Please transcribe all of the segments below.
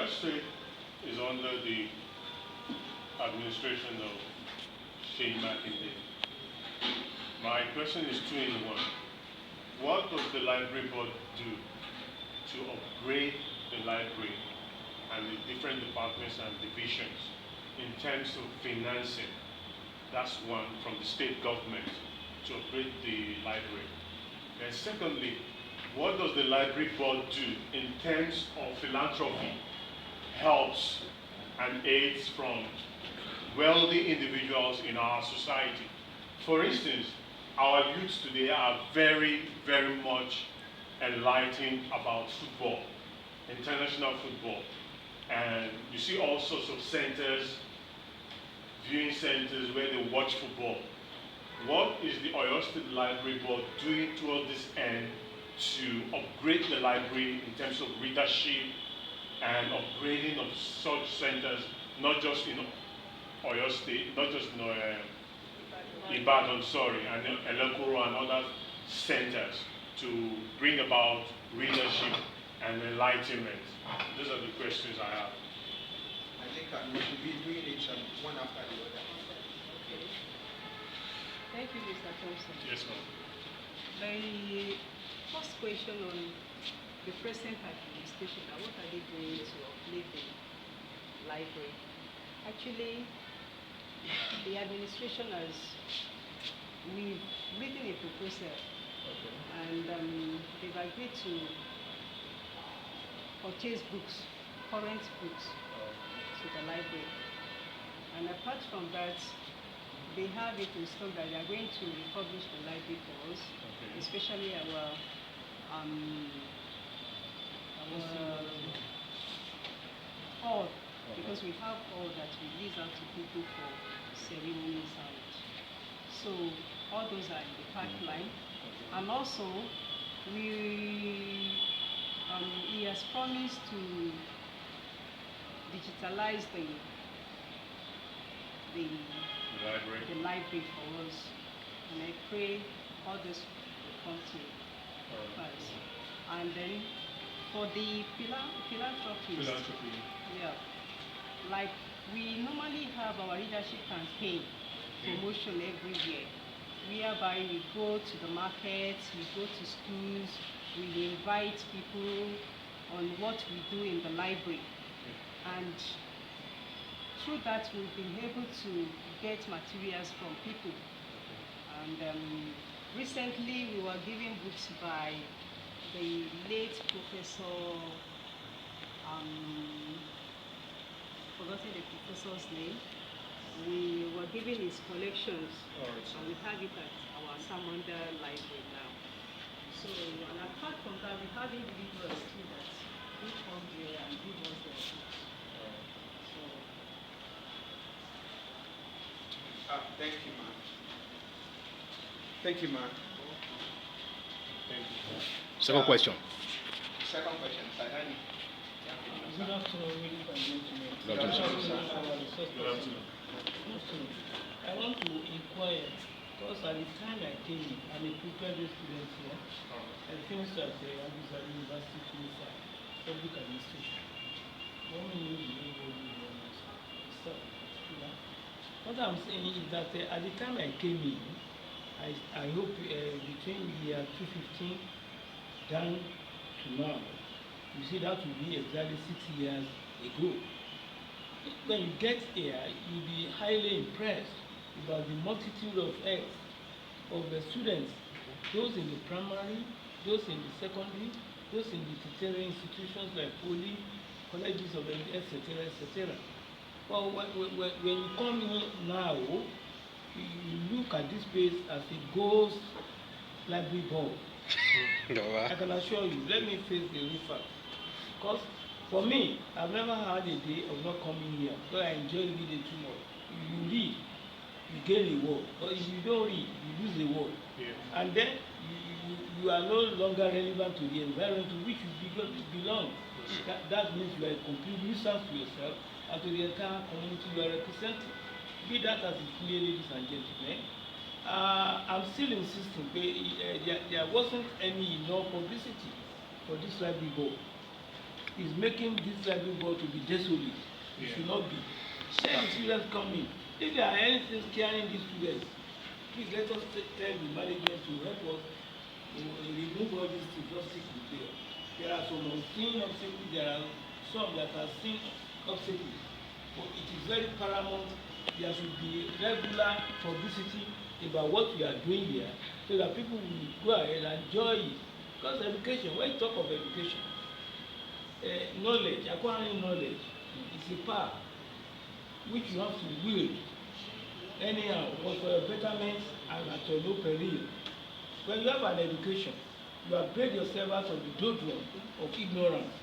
Oyo State is under the administration of A.I Akinlolu. My question is two in one. What does the library board do to upgrade the library and the different departments and divisions in terms of financing? That's one, from the state government to upgrade the library. And secondly, what does the library board do in terms of philanthropy, helps and aids from wealthy individuals in our society? For instance, our youth today are very, very much enlightened about football, international football. And you see all sorts of centers, viewing centers where they watch football. What is the Oyo State Library Board doing toward this end to upgrade the library in terms of readership and upgrading of such centers, not just in Oyo State, not just in Ibadan, and Elekuru and other centers, to bring about readership and enlightenment? Those are the questions I have. I think we should be doing it one after the other. Okay. Thank you, Mr. Thompson. Yes, ma'am. The first question on the present administration, what are they doing to upgrade the library? Actually, the administration has, we've written a proposal, and they've agreed to purchase books, current books, to the library. And apart from that, they have it in stock that they are going to refurbish the library for us, especially our hall, because we have all that we lease out to people for ceremonies and so all those are in the pipeline. And also he has promised to digitalize the library for us, and I pray all this will come to pass. And then for the philanthropy, yeah, like we normally have our leadership campaign promotion every year, whereby we go to the markets, we go to schools, we invite people on what we do in the library, and through that we've been able to get materials from people. And recently we were given books by the late Professor, forgotten the professor's name. We were given his collections, and we have it at our Samanda library now. So, and apart from that, we have individuals too that who come here and give us their books. Thank you, ma'am. Thank you, ma'am. Thank you. Second question. Second question, Sadani. Good afternoon, ladies and gentlemen. Good afternoon, sir. Good afternoon. I want to inquire, because at the time I came in, I'm a pregraduate student here. I finished at the Ibadan University Public Administration. What I'm saying is that at the time I came in, I hope between the year 2015 down to now, you see that will be exactly 6 years ago. When you get here, you'll be highly impressed about the multitude of heads of the students, those in the primary, those in the secondary, those in the tertiary institutions like poly, colleges of etc., etc. Well, when you come in now, you look at this place as a ghost library board. I can assure you, let me face the real fact. Because for me, I've never had a day of not coming here, because I enjoy reading too much. You read, you gain a word. But if you don't read, you lose a word. Yeah. And then you are no longer relevant to the environment to which you belong. That means you are a complete nuisance to yourself and to the entire community you are representing. Be that as it may, ladies and gentlemen. I'm still insisting there wasn't any enough publicity for this library board. is making this library board to be desolate. It should not be. Let the students come in. If there are anything scaring these students, please let us tell the management to help us to remove all these things, just stick with them. There are some unseen obstacles, there are some that are seen obstacles. But it is very paramount. There should be regular publicity about what we are doing here so that people will go ahead and enjoy it. Because education, when you talk of education, knowledge, acquiring knowledge is a power which you have to wield anyhow, but for your betterment and at your no peril. When you have an education, you upgrade yourself out of the doldrum of ignorance.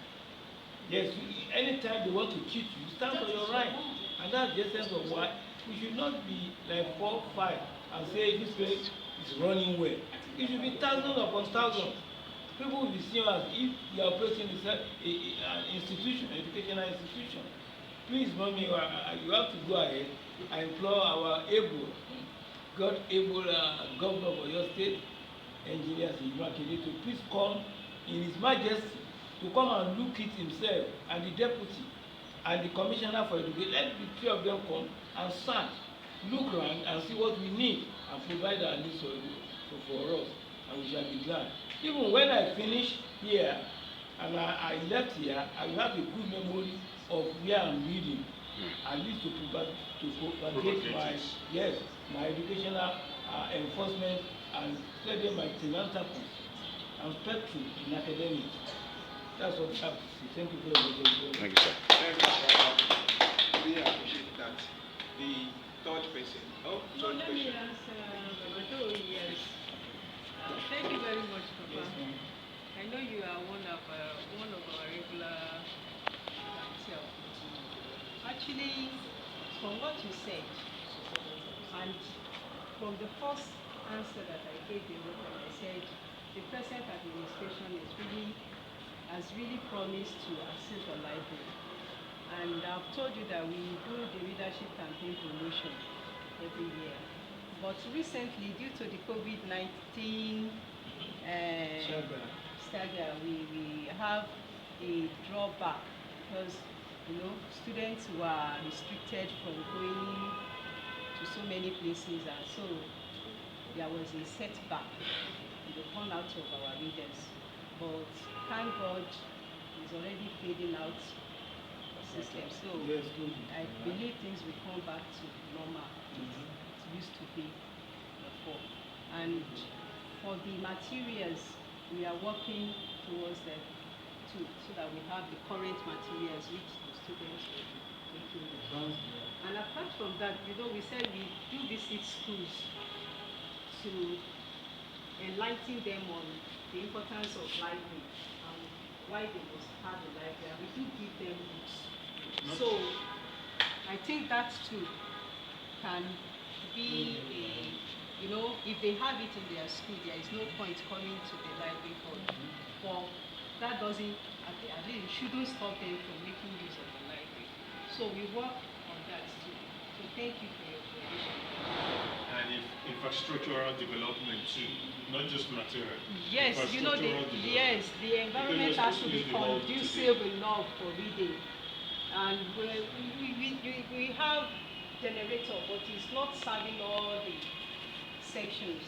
Yes, anytime they want to cheat you, stand for your right. And that's the essence of why we should not be like 4, 5 and say this place is running well. It should be thousands upon thousands. People will be seeing us if you are operating an institution, educational institution. Please, mommy, you have to go ahead. I implore our able, God-able governor of Oyo State, engineer to please come in His Majesty to come and look it himself, and the deputy and the commissioner for education. Let the three of them come and search, look around and see what we need and provide our needs for us, and we shall be glad. Even when I finish here and I left here, I will have a good memory of where I'm reading, at least to propagate my educational enforcement and study my philanthropy and spectrum in academics. That's what I have to say. Thank you very much. Thank you, sir. Thank you. We appreciate that. The third person. Oh, No, third let me question. answer. Yes. Thank you very much, Papa. Yes, I know you are one of our regular clientele. Actually, from what you said, and from the first answer that I gave you, I said the present administration has really promised to assist the library. And I've told you that we do the leadership campaign promotion every year. But recently, due to the COVID-19 stagger, we have a drawback because students were restricted from going to so many places, and so there was a setback in the turnout of our readers. But thank God, it's already fading out the system. So I believe things will come back to normal. It used to be before. And for the materials, we are working towards them too, so that we have the current materials which the students will be taking. And apart from that, we said we do visit schools to enlighten them on the importance of library and why they must have a library. And we do give them books. So I think that too can be if they have it in their school, there is no point coming to the library board. But that doesn't, at least it shouldn't stop them from making use of the library. So we work on that too. So thank you for your provision. And infrastructural development too, not just material. Yes, the environment has to be conducive enough for reading. And we have generator, but it's not serving all the sections.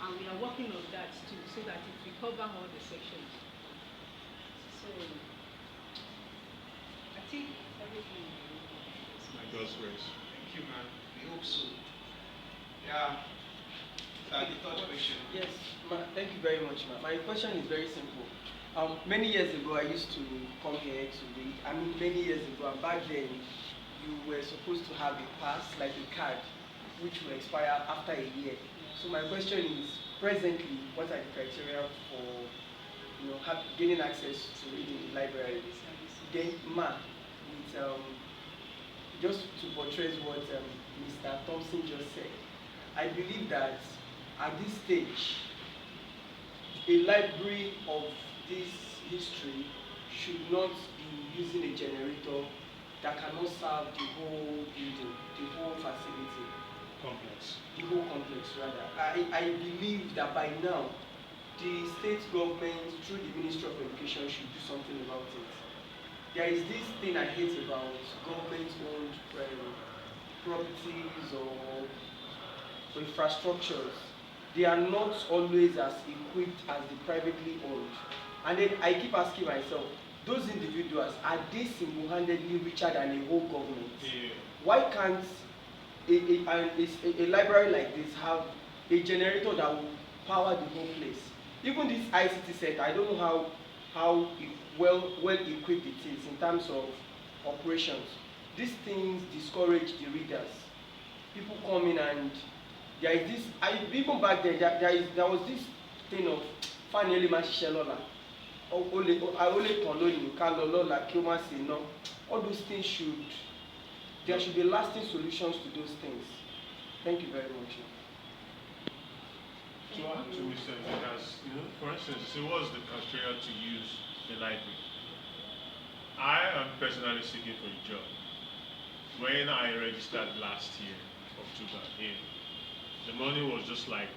And we are working on that too, so that it will cover all the sections. So I think everything is God's grace. Thank you, man. We hope so. Yeah. The third question. Yes, thank you very much, ma. My question is very simple. Many years ago, I used to come here to read. Many years ago, and back then, you were supposed to have a pass, like a card, which will expire after a year. So my question is, presently, what are the criteria for, gaining access to reading in the library? Then, ma, with, just to portray what Mr. Thompson just said, I believe that at this stage, a library of this history should not be using a generator that cannot serve the whole building, the whole facility. Complex. The whole complex, rather. I believe that by now, the state government, through the Ministry of Education, should do something about about it. There is this thing I hate about government-owned properties or infrastructures. They are not always as equipped as the privately owned. And then I keep asking myself, those individuals, are they single-handedly richer than a whole government? Yeah. Why can't a library like this have a generator that will power the whole place? Even this ICT center, I don't know how well equipped it is in terms of operations. These things discourage the readers. People come in and there is this, even back then, there was this thing of finally Mashishelola. All those things there should be lasting solutions to those things. Thank you very much. To add to Mr. Because, for instance, it was the criteria to use the library. I am personally seeking for a job. When I registered last year, October, the money was just like